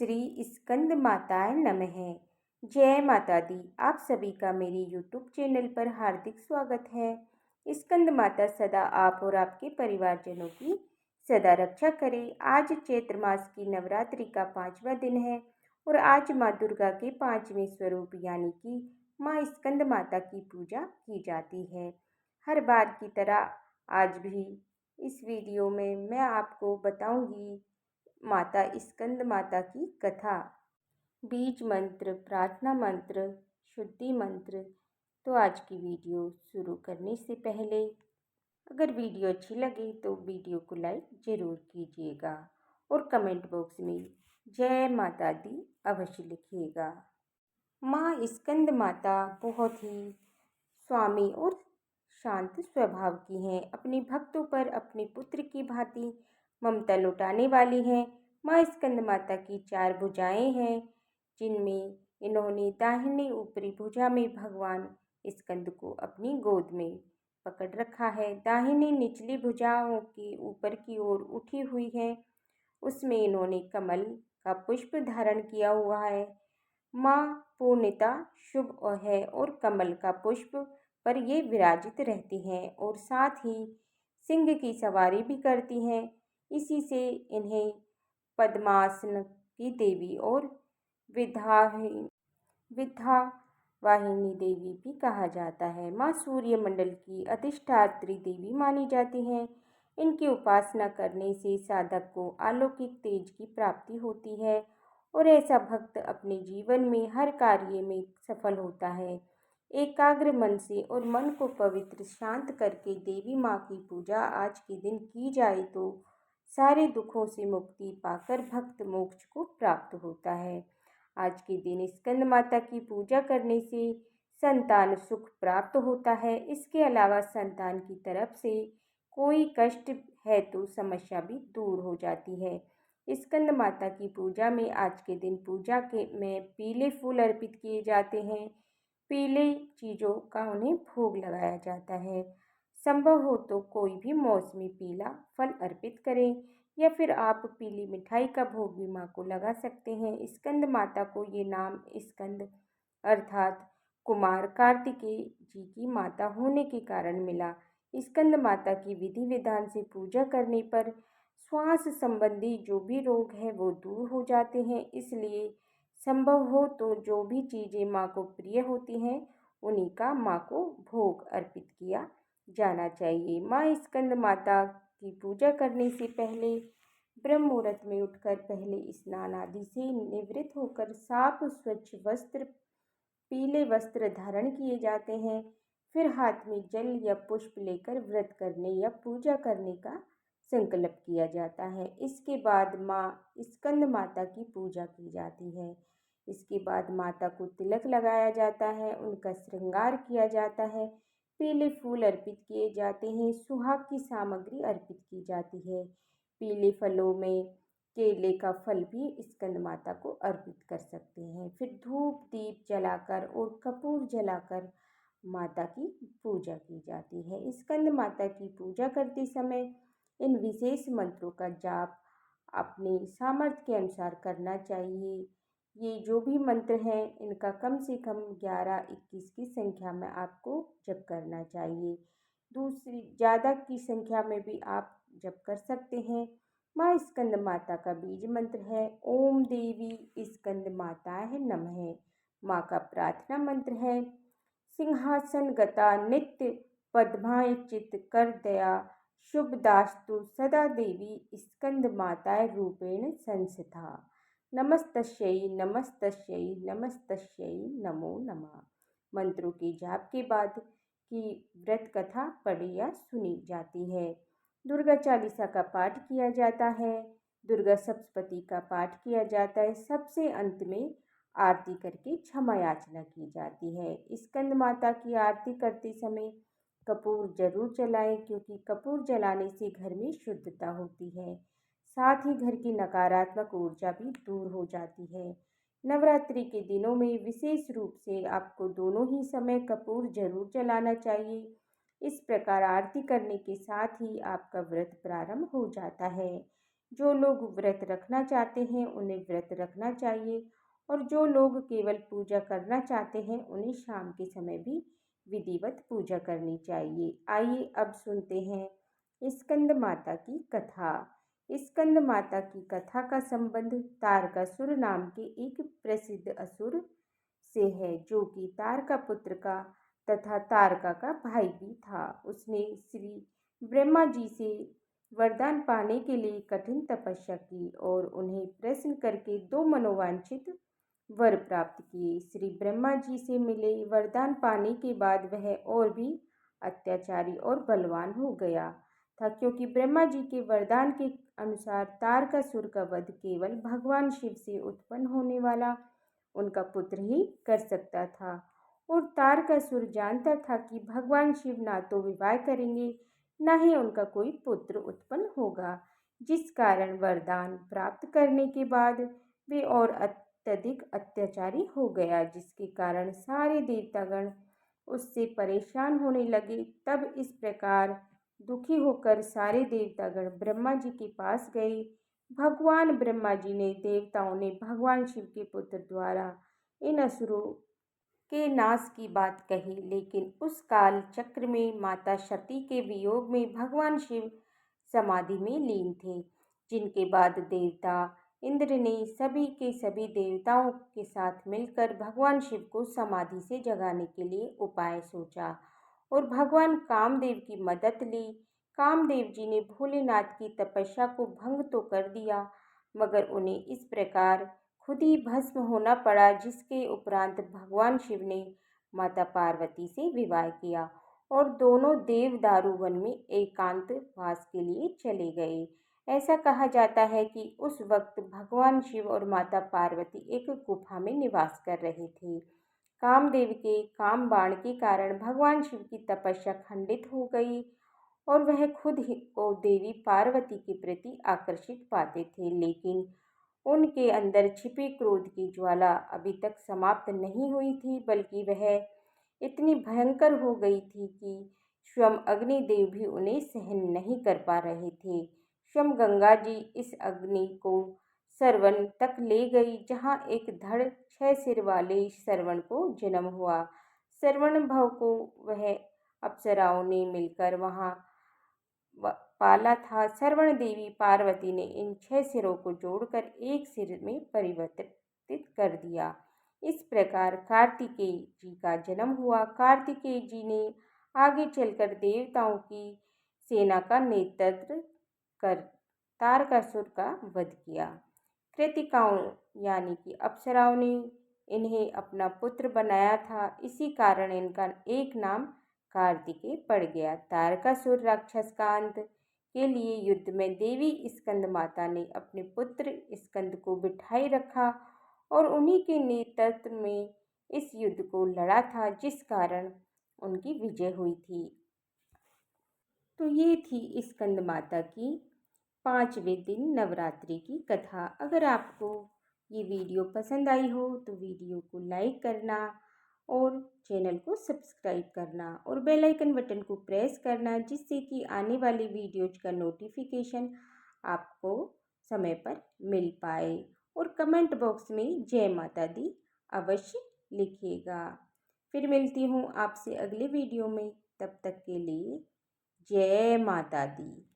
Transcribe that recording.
श्री स्कंद माताय नमः। जय माता दी। आप सभी का मेरे यूट्यूब चैनल पर हार्दिक स्वागत है। स्कंद माता सदा आप और आपके परिवारजनों की सदा रक्षा करे। आज चैत्र मास की नवरात्रि का 5वां दिन है और आज माँ दुर्गा के 5वें स्वरूप यानी कि माँ स्कंद माता की पूजा की जाती है। हर बार की तरह आज भी इस वीडियो में मैं आपको बताऊंगी माता स्कंद माता की कथा। बीज मंत्र, प्रार्थना मंत्र, शुद्धि मंत्र। तो आज की वीडियो शुरू करने से पहले अगर वीडियो अच्छी लगे तो वीडियो को लाइक ज़रूर कीजिएगा और कमेंट बॉक्स में जय माता दी अवश्य लिखिएगा। माँ स्कंद माता बहुत ही स्वामी और शांत स्वभाव की हैं। अपने भक्तों पर अपने पुत्र की भांति ममता लुटाने वाली हैं। माँ स्कंद माता की 4 भुजाएं हैं, जिनमें इन्होंने दाहिनी ऊपरी भुजा में भगवान स्कंद को अपनी गोद में पकड़ रखा है। दाहिनी निचली भुजाओं की ऊपर की ओर उठी हुई है, उसमें इन्होंने कमल का पुष्प धारण किया हुआ है। माँ पूर्णिता शुभ है और कमल का पुष्प पर ये विराजित रहती हैं और साथ ही सिंह की सवारी भी करती हैं। इसी से इन्हें पद्मासन की देवी और विद्यावाहिनी देवी भी कहा जाता है। माँ सूर्य मंडल की अधिष्ठात्री देवी मानी जाती हैं। इनकी उपासना करने से साधक को अलौकिक तेज की प्राप्ति होती है और ऐसा भक्त अपने जीवन में हर कार्य में सफल होता है। एकाग्र मन से और मन को पवित्र शांत करके देवी माँ की पूजा आज के दिन की जाए तो सारे दुखों से मुक्ति पाकर भक्त मोक्ष को प्राप्त होता है। आज के दिन स्कंद माता की पूजा करने से संतान सुख प्राप्त होता है। इसके अलावा संतान की तरफ से कोई कष्ट है तो समस्या भी दूर हो जाती है। स्कंद माता की पूजा में आज के दिन में पीले फूल अर्पित किए जाते हैं। पीले चीज़ों का उन्हें भोग लगाया जाता है। संभव हो तो कोई भी मौसमी पीला फल अर्पित करें या फिर आप पीली मिठाई का भोग भी माँ को लगा सकते हैं। स्कंद माता को ये नाम स्कंद अर्थात कुमार कार्तिकेय जी की माता होने के कारण मिला। स्कंद माता की विधि विधान से पूजा करने पर श्वास संबंधी जो भी रोग है वो दूर हो जाते हैं। इसलिए संभव हो तो जो भी चीज़ें माँ को प्रिय होती हैं उन्हीं का माँ को भोग अर्पित किया जाना चाहिए। माँ स्कंद माता की पूजा करने से पहले ब्रह्म मुहूर्त में उठकर पहले स्नान आदि से निवृत्त होकर साफ स्वच्छ वस्त्र, पीले वस्त्र धारण किए जाते हैं। फिर हाथ में जल या पुष्प लेकर व्रत करने या पूजा करने का संकल्प किया जाता है। इसके बाद माँ स्कंद माता की पूजा की जाती है। इसके बाद माता को तिलक लगाया जाता है, उनका श्रृंगार किया जाता है, पीले फूल अर्पित किए जाते हैं, सुहाग की सामग्री अर्पित की जाती है। पीले फलों में केले का फल भी स्कंद माता को अर्पित कर सकते हैं। फिर धूप दीप जलाकर और कपूर जलाकर माता की पूजा की जाती है। स्कंद माता की पूजा करते समय इन विशेष मंत्रों का जाप अपने सामर्थ्य के अनुसार करना चाहिए। ये जो भी मंत्र हैं इनका कम से कम 11-21 की संख्या में आपको जप करना चाहिए। दूसरी ज़्यादा की संख्या में भी आप जप कर सकते हैं। माँ स्कंद माता का बीज मंत्र है ओम देवी स्कंद माताय नमः। माँ का प्रार्थना मंत्र है सिंहासन गता नित्य पद्माय चित कर दया शुभ दास्तु सदा देवी स्कंद माताय रूपेण संस्था। नमस्तस्यै नमस्तस्यै नमस्तस्यै नमो नमः। मंत्रों के जाप के बाद की व्रत कथा पढ़ी या सुनी जाती है। दुर्गा चालीसा का पाठ किया जाता है। दुर्गा सप्तपदी का पाठ किया जाता है। सबसे अंत में आरती करके क्षमा याचना की जाती है। स्कंद माता की आरती करते समय कपूर जरूर जलाएं, क्योंकि कपूर जलाने से घर में शुद्धता होती है। साथ ही घर की नकारात्मक ऊर्जा भी दूर हो जाती है। नवरात्रि के दिनों में विशेष रूप से आपको दोनों ही समय कपूर जरूर जलाना चाहिए। इस प्रकार आरती करने के साथ ही आपका व्रत प्रारंभ हो जाता है। जो लोग व्रत रखना चाहते हैं उन्हें व्रत रखना चाहिए, और जो लोग केवल पूजा करना चाहते हैं उन्हें शाम के समय भी विधिवत पूजा करनी चाहिए। आइए अब सुनते हैं स्कंद माता की कथा। स्कंद माता की कथा का संबंध तारकासुर नाम के एक प्रसिद्ध असुर से है, जो कि तारका पुत्र का तथा तारका का भाई भी था। उसने श्री ब्रह्मा जी से वरदान पाने के लिए कठिन तपस्या की और उन्हें प्रसन्न करके दो मनोवांछित वर प्राप्त किए। श्री ब्रह्मा जी से मिले वरदान पाने के बाद वह और भी अत्याचारी और बलवान हो गया था, क्योंकि ब्रह्मा जी के वरदान के अनुसार तारकासुर का वध केवल भगवान शिव से उत्पन्न होने वाला उनका पुत्र ही कर सकता था। और तारकासुर जानता था कि भगवान शिव ना तो विवाह करेंगे, न ही उनका कोई पुत्र उत्पन्न होगा, जिस कारण वरदान प्राप्त करने के बाद वे और अत्यधिक अत्याचारी हो गया, जिसके कारण सारे देवतागण उससे परेशान होने लगे। तब इस प्रकार दुखी होकर सारे देवतागण ब्रह्मा जी के पास गए। भगवान ब्रह्मा जी ने देवताओं ने भगवान शिव के पुत्र द्वारा इन असुरों के नाश की बात कही, लेकिन उस काल चक्र में माता सती के वियोग में भगवान शिव समाधि में लीन थे, जिनके बाद देवता इंद्र ने सभी के सभी देवताओं के साथ मिलकर भगवान शिव को समाधि से जगाने के लिए उपाय सोचा और भगवान कामदेव की मदद ली। कामदेव जी ने भोलेनाथ की तपस्या को भंग तो कर दिया, मगर उन्हें इस प्रकार खुद ही भस्म होना पड़ा, जिसके उपरांत भगवान शिव ने माता पार्वती से विवाह किया और दोनों देवदारू वन में एकांत वास के लिए चले गए। ऐसा कहा जाता है कि उस वक्त भगवान शिव और माता पार्वती एक गुफा में निवास कर रहे थे। कामदेव के काम बाण के कारण भगवान शिव की तपस्या खंडित हो गई और वह खुद ही को देवी पार्वती के प्रति आकर्षित पाते थे, लेकिन उनके अंदर छिपे क्रोध की ज्वाला अभी तक समाप्त नहीं हुई थी, बल्कि वह इतनी भयंकर हो गई थी कि स्वयं अग्निदेव भी उन्हें सहन नहीं कर पा रहे थे। स्वयं गंगा जी इस अग्नि को सरवन तक ले गई, जहाँ एक धड़ 6 सिर वाले सरवण को जन्म हुआ। सरवण भव को वह अप्सराओं ने मिलकर वहाँ पाला था। सरवण देवी पार्वती ने इन 6 सिरों को जोड़कर एक सिर में परिवर्तित कर दिया। इस प्रकार कार्तिकेय जी का जन्म हुआ। कार्तिकेय जी ने आगे चलकर देवताओं की सेना का नेतृत्व कर तारकासुर का वध किया। कृतिकाओं यानी कि अप्सराओं ने इन्हें अपना पुत्र बनाया था, इसी कारण इनका एक नाम कार्तिकेय पड़ गया। तारकासुर राक्षस का अंत के लिए युद्ध में देवी स्कंद माता ने अपने पुत्र स्कंद को बिठाए रखा और उन्हीं के नेतृत्व में इस युद्ध को लड़ा था, जिस कारण उनकी विजय हुई थी। तो ये थी स्कंद माता की 5वें दिन नवरात्रि की कथा। अगर आपको ये वीडियो पसंद आई हो तो वीडियो को लाइक करना और चैनल को सब्सक्राइब करना और बेल आइकन बटन को प्रेस करना, जिससे कि आने वाली वीडियोज का नोटिफिकेशन आपको समय पर मिल पाए। और कमेंट बॉक्स में जय माता दी अवश्य लिखिएगा। फिर मिलती हूँ आपसे अगले वीडियो में, तब तक के लिए जय माता दी।